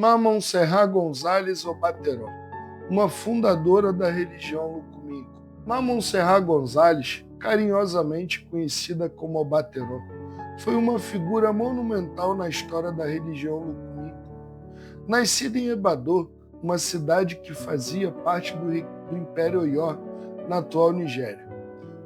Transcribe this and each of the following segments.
Mamon Serra Gonzalez Obateró, uma fundadora da religião Lucumínico. Mamon Serra Gonzalez, carinhosamente conhecida como Obateró, foi uma figura monumental na história da religião Lucumínico. Nascida em Ebadô, uma cidade que fazia parte do Império Oió, na atual Nigéria.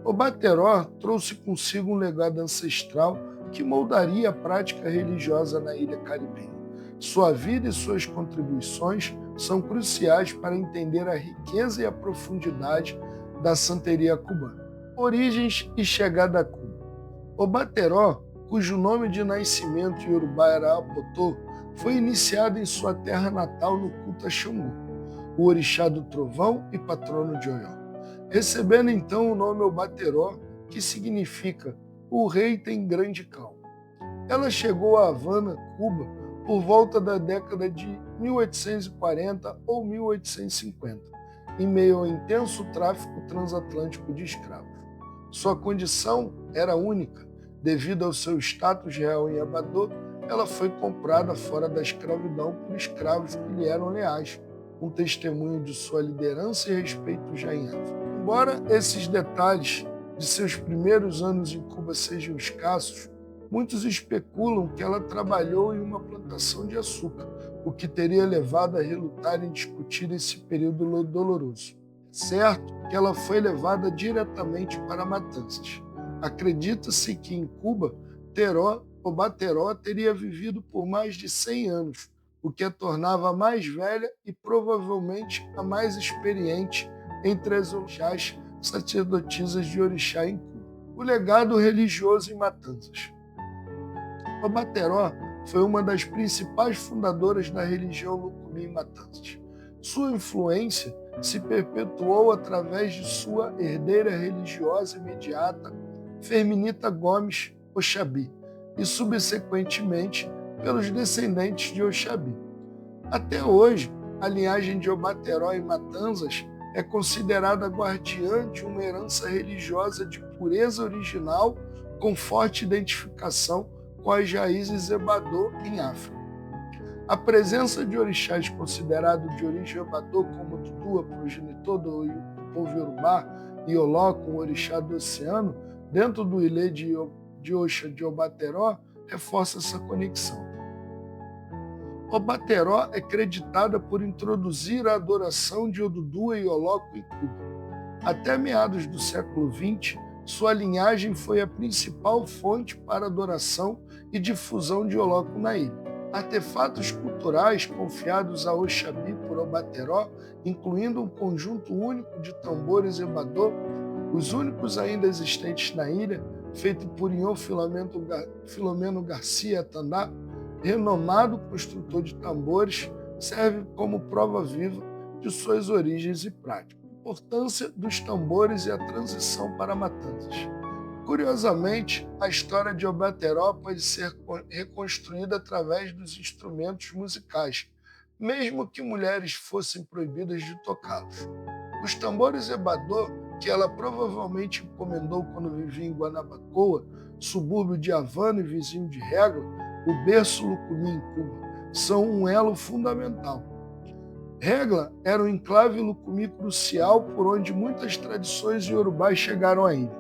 Obateró trouxe consigo um legado ancestral que moldaria a prática religiosa na ilha caribenha. Sua vida e suas contribuições são cruciais para entender a riqueza e a profundidade da santeria cubana. Origens e chegada a Cuba. Obateró, cujo nome de nascimento iorubá era Apotô, foi iniciado em sua terra natal no culto a Xangô, o orixá do trovão e patrono de Oió, recebendo então o nome Obateró, que significa o rei tem grande calma. Ela chegou a Havana, Cuba, por volta da década de 1840 ou 1850, em meio ao intenso tráfico transatlântico de escravos. Sua condição era única. Devido ao seu status real em Ebadô, ela foi comprada fora da escravidão por escravos que lhe eram leais, um testemunho de sua liderança e respeito já em África. Embora esses detalhes de seus primeiros anos em Cuba sejam escassos, muitos especulam que ela trabalhou em uma plantação de açúcar, o que teria levado a relutar em discutir esse período doloroso. Certo que ela foi levada diretamente para Matanzas. Acredita-se que em Cuba, Obateró teria vivido por mais de 100 anos, o que a tornava a mais velha e provavelmente a mais experiente entre as orixás sacerdotisas de orixá em Cuba. O legado religioso em Matanzas. Obateró foi uma das principais fundadoras da religião Lucumí em Matanzas. Sua influência se perpetuou através de sua herdeira religiosa imediata, Ferminita Gomes Oxabi, e subsequentemente pelos descendentes de Oxabi. Até hoje, a linhagem de Obateró em Matanzas é considerada guardiã de uma herança religiosa de pureza original com forte identificação com as raízes Ebadô em África. A presença de orixás considerados de origem Ebadô, como Dudu, a progenitor do povo iorubá, e Oló, com o orixá do oceano, dentro do ilê de Oxa de Obateró, reforça essa conexão. Obateró é creditada por introduzir a adoração de Odudu e Olóco em Cuba. Até meados do século XX, sua linhagem foi a principal fonte para adoração e difusão de Olóco na ilha. Artefatos culturais confiados a Oxabi por Obateró, incluindo um conjunto único de tambores Ebadô, os únicos ainda existentes na ilha, feito por Inhô Filomeno Garcia Tandá, renomado construtor de tambores, serve como prova viva de suas origens e práticas. Importância dos tambores e a transição para Matanzas. Curiosamente, a história de Obateró pode ser reconstruída através dos instrumentos musicais, mesmo que mulheres fossem proibidas de tocá-los. Os tambores Ebadô, que ela provavelmente encomendou quando vivia em Guanabacoa, subúrbio de Havana e vizinho de Régua, o berço Lucumí em Cuba, são um elo fundamental. Régua era um enclave Lucumí crucial por onde muitas tradições iorubás chegaram à ilha.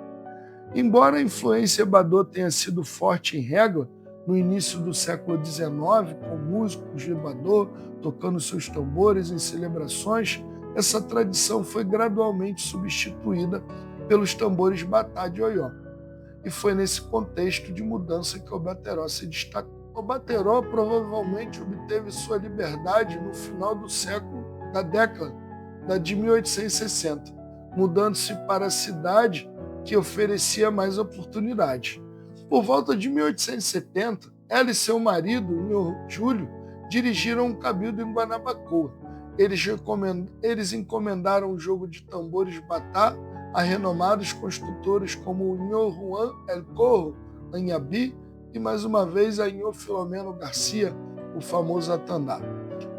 Embora a influência Ebadô tenha sido forte em Régua, no início do século XIX, com músicos de Ebadô tocando seus tambores em celebrações, essa tradição foi gradualmente substituída pelos tambores Batá de Oió. E foi nesse contexto de mudança que Obateró se destacou. Obateró provavelmente obteve sua liberdade no final da década de 1860, mudando-se para a cidade que oferecia mais oportunidades. Por volta de 1870, ela e seu marido, Inhô Júlio, dirigiram um cabildo em Guanabacoa. Eles encomendaram o jogo de tambores Batá a renomados construtores como o Inhô Juan El Corro Anhabi e, mais uma vez, a Inhô Filomeno Garcia, o famoso Atandá.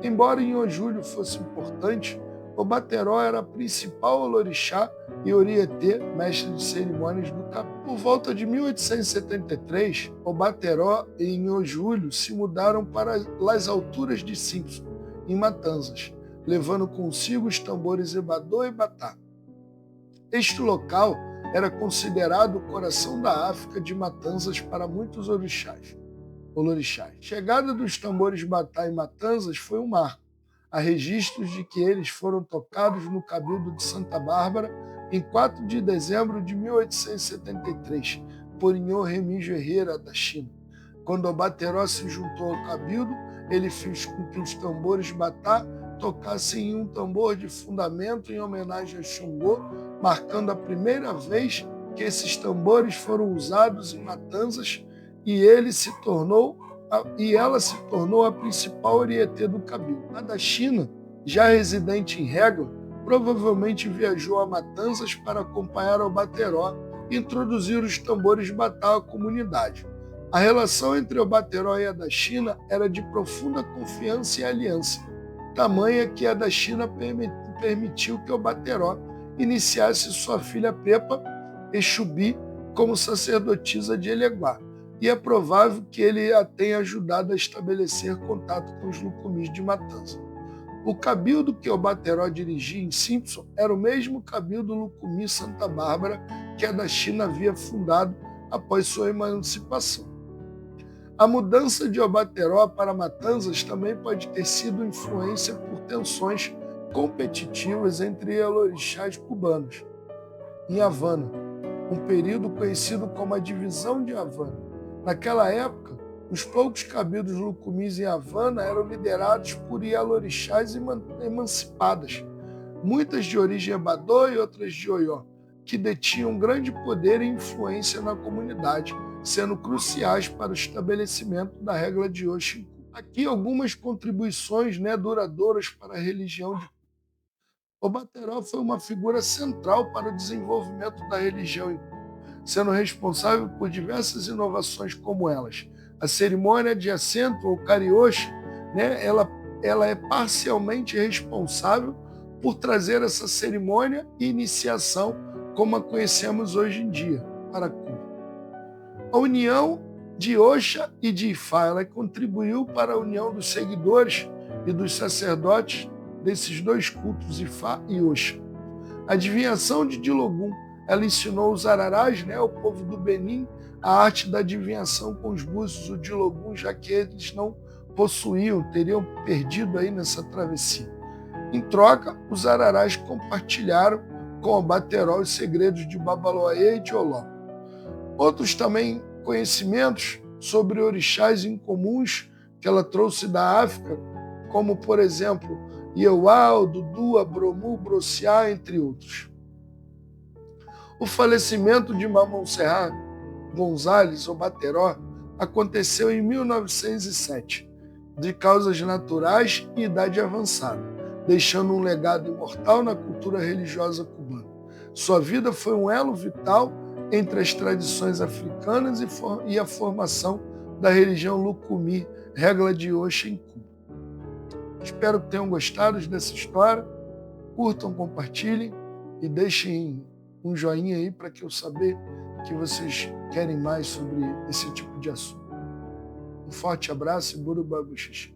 Embora Inhô Júlio fosse importante, Obateró era a principal olorixá e orietê, mestre de cerimônias do cabildo. Por volta de 1873, Obateró e Inhô Júlio se mudaram para as alturas de Simpson, em Matanzas, levando consigo os tambores Ebadô e Batá. Este local era considerado o coração da África de Matanzas para muitos orixás. A chegada dos tambores Batá e Matanzas foi um marco. Há registros de que eles foram tocados no Cabildo de Santa Bárbara em 4 de dezembro de 1873, por Inho Remígio Herrera, da China. Quando o Bateró se juntou ao Cabildo, ele fez com que os tambores Batá tocassem em um tambor de fundamento em homenagem a Xangô, marcando a primeira vez que esses tambores foram usados em Matanzas, e ela se tornou a principal orietê do Cabildo. A da China, já residente em Régua, provavelmente viajou a Matanzas para acompanhar o Bateró e introduzir os tambores Batá à comunidade. A relação entre o Bateró e a da China era de profunda confiança e aliança, tamanha que a da China permitiu que o Bateró iniciasse sua filha Pepa Exubi como sacerdotisa de Eleguá, e é provável que ele a tenha ajudado a estabelecer contato com os Lucumis de Matanza. O cabildo que o Bateró dirigia em Simpson era o mesmo cabildo Lucumi Santa Bárbara que a da China havia fundado após sua emancipação. A mudança de Obateró para Matanzas também pode ter sido influência por tensões competitivas entre orixás cubanos. Em Havana, um período conhecido como a Divisão de Havana. Naquela época, os poucos cabildos lucumis em Havana eram liderados por ialorixás emancipadas, muitas de origem Ebadô e outras de Oió, que detinham grande poder e influência na comunidade, sendo cruciais para o estabelecimento da regra de Oxum. Aqui algumas contribuições duradouras para a religião de Cuba. O Bateró foi uma figura central para o desenvolvimento da religião em Cuba, sendo responsável por diversas inovações como elas. A cerimônia de assento, ou carioche, ela é parcialmente responsável por trazer essa cerimônia e iniciação como a conhecemos hoje em dia para Cuba. A união de Oxa e de Ifá, ela contribuiu para a união dos seguidores e dos sacerdotes desses dois cultos, Ifá e Oxa. A adivinhação de Dilogum, ela ensinou os Ararás, o povo do Benin, a arte da adivinhação com os búzios do Dilogum, já que eles não possuíam, teriam perdido aí nessa travessia. Em troca, os Ararás compartilharam com o Bateró os segredos de Babaloaê e de Oló. Outros também conhecimentos sobre orixás incomuns que ela trouxe da África, como, por exemplo, Ieuá, Dudu, Bromu, Brociá, entre outros. O falecimento de Mamon Serra Gonzalez, ou Bateró, aconteceu em 1907, de causas naturais e idade avançada, deixando um legado imortal na cultura religiosa cubana. Sua vida foi um elo vital entre as tradições africanas e a formação da religião Lucumi, regra de Oxa em Cuba. Espero que tenham gostado dessa história. Curtam, compartilhem e deixem um joinha aí para que eu saber que vocês querem mais sobre esse tipo de assunto. Um forte abraço e Burubabuxixi.